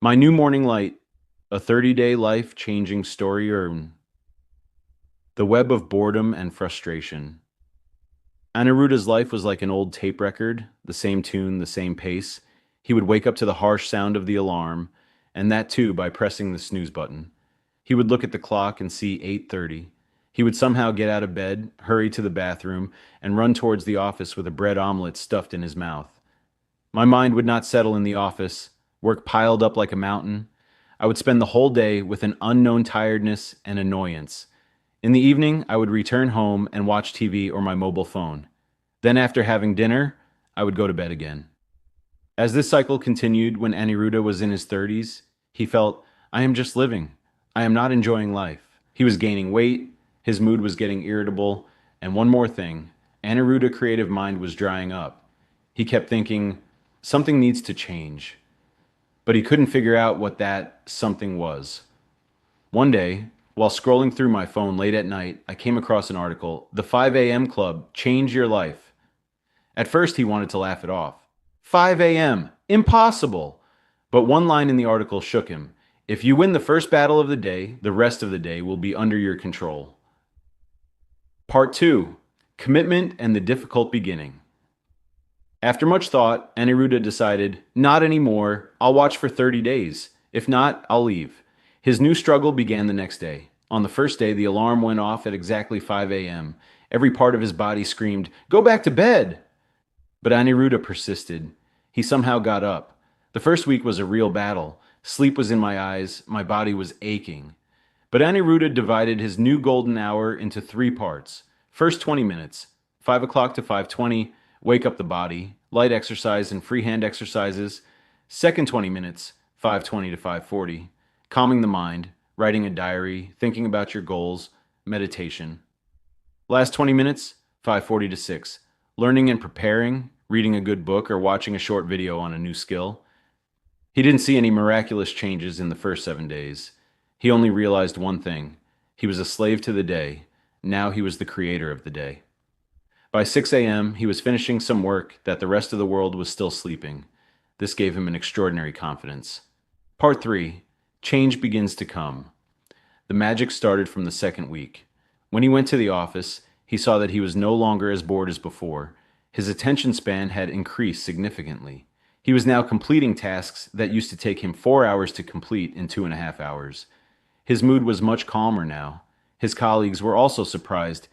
My New Morning Light, a 30-day life-changing story, or the web of boredom and frustration. Anirudha's life was like an old tape record, the same tune, the same pace. He would wake up to the harsh sound of the alarm, and that too by pressing the snooze button. He would look at the clock and see 8:30. He would somehow get out of bed, hurry to the bathroom, and run towards the office with a bread omelet stuffed in his mouth. My mind would not settle in the office, work piled up like a mountain. I would spend the whole day with an unknown tiredness and annoyance. In the evening, I would return home and watch TV or my mobile phone. Then, after having dinner, I would go to bed again. As this cycle continued when Aniruddha was in his 30s, he felt, I am just living. I am not enjoying life. He was gaining weight, his mood was getting irritable, and one more thing, Aniruddha creative mind was drying up. He kept thinking, something needs to change. But he couldn't figure out what that something was. One day, while scrolling through my phone late at night, I came across an article, The 5 a.m. Club, Change Your Life. At first, he wanted to laugh it off. 5 a.m. Impossible! But one line in the article shook him. If you win the first battle of the day, the rest of the day will be under your control. Part 2. Commitment and the Difficult Beginning. After much thought, Aniruddha decided, not anymore, I'll watch for 30 days. If not, I'll leave. His new struggle began the next day. On the first day, the alarm went off at exactly 5 a.m. Every part of his body screamed, go back to bed! But Aniruddha persisted. He somehow got up. The first week was a real battle. Sleep was in my eyes, my body was aching. But Aniruddha divided his new golden hour into 3 parts. First 20 minutes, 5 o'clock to 5:20, wake up the body, light exercise and freehand exercises. Second 20 minutes, 5:20 to 5:40, calming the mind, writing a diary, thinking about your goals, meditation. Last 20 minutes, 5:40 to 6, learning and preparing, reading a good book or watching a short video on a new skill. He didn't see any miraculous changes in the first 7 days. He only realized one thing. He was a slave to the day. Now he was the creator of the day. By 6 a.m., he was finishing some work that the rest of the world was still sleeping. This gave him an extraordinary confidence. Part 3. Change begins to come. The magic started from the second week. When he went to the office, he saw that he was no longer as bored as before. His attention span had increased significantly. He was now completing tasks that used to take him 4 hours to complete in 2.5 hours. His mood was much calmer now. His colleagues were also surprised.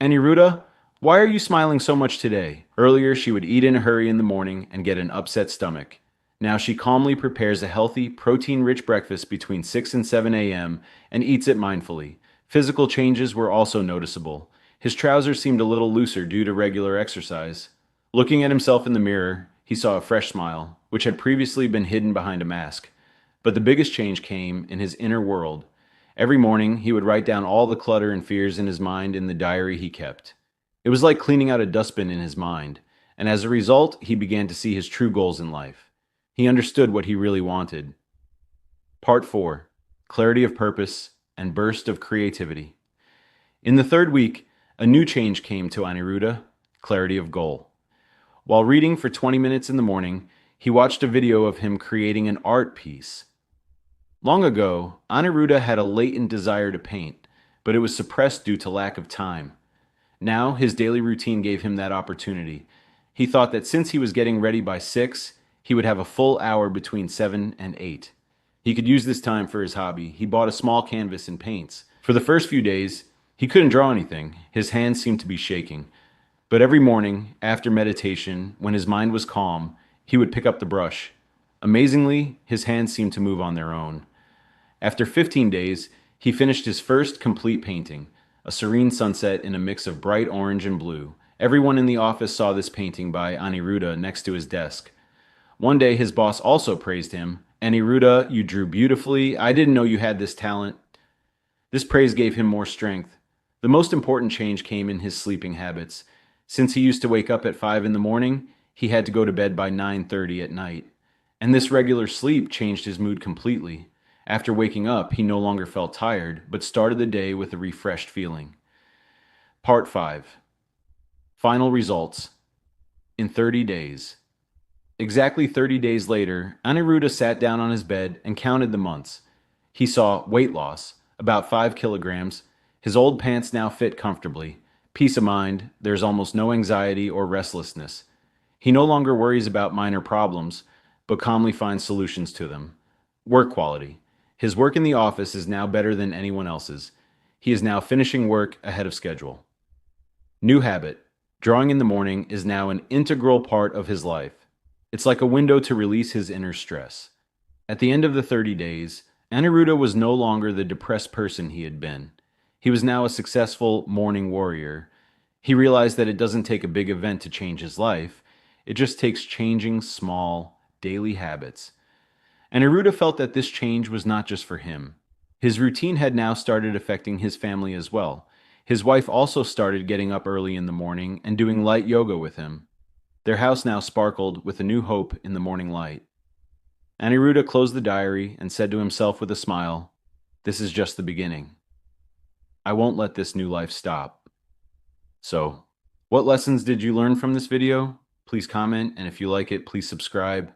Aniruddha, why are you smiling so much today? Earlier, she would eat in a hurry in the morning and get an upset stomach. Now she calmly prepares a healthy, protein-rich breakfast between 6 and 7 a.m. and eats it mindfully. Physical changes were also noticeable. His trousers seemed a little looser due to regular exercise. Looking at himself in the mirror, he saw a fresh smile, which had previously been hidden behind a mask. But the biggest change came in his inner world. Every morning, he would write down all the clutter and fears in his mind in the diary he kept. It was like cleaning out a dustbin in his mind, and as a result, he began to see his true goals in life. He understood what he really wanted. Part 4. Clarity of Purpose and Burst of Creativity. In the third week, a new change came to Aniruddha, clarity of goal. While reading for 20 minutes in the morning, he watched a video of him creating an art piece. Long ago, Aniruddha had a latent desire to paint, but it was suppressed due to lack of time. Now, his daily routine gave him that opportunity. He thought that since he was getting ready by 6, he would have a full hour between 7 and 8. He could use this time for his hobby. He bought a small canvas and paints. For the first few days, he couldn't draw anything. His hands seemed to be shaking. But every morning, after meditation, when his mind was calm, he would pick up the brush. Amazingly, his hands seemed to move on their own. After 15 days, he finished his first complete painting, a serene sunset in a mix of bright orange and blue. Everyone in the office saw this painting by Aniruddha next to his desk. One day, his boss also praised him. Aniruddha, you drew beautifully. I didn't know you had this talent. This praise gave him more strength. The most important change came in his sleeping habits. Since he used to wake up at 5 in the morning, he had to go to bed by 9:30 at night. And this regular sleep changed his mood completely. After waking up, he no longer felt tired, but started the day with a refreshed feeling. Part 5. Final results. In 30 days. Exactly 30 days later, Aniruddha sat down on his bed and counted the months. He saw weight loss, about 5 kilograms. His old pants now fit comfortably. Peace of mind, there's almost no anxiety or restlessness. He no longer worries about minor problems, but calmly finds solutions to them. Work quality. His work in the office is now better than anyone else's. He is now finishing work ahead of schedule. New habit. Drawing in the morning is now an integral part of his life. It's like a window to release his inner stress. At the end of the 30 days, Aniruddha was no longer the depressed person he had been. He was now a successful morning warrior. He realized that it doesn't take a big event to change his life, it just takes changing small, daily habits. Aniruddha felt that this change was not just for him. His routine had now started affecting his family as well. His wife also started getting up early in the morning and doing light yoga with him. Their house now sparkled with a new hope in the morning light. Aniruddha closed the diary and said to himself with a smile, "This is just the beginning. I won't let this new life stop." So, what lessons did you learn from this video? Please comment, and if you like it, please subscribe.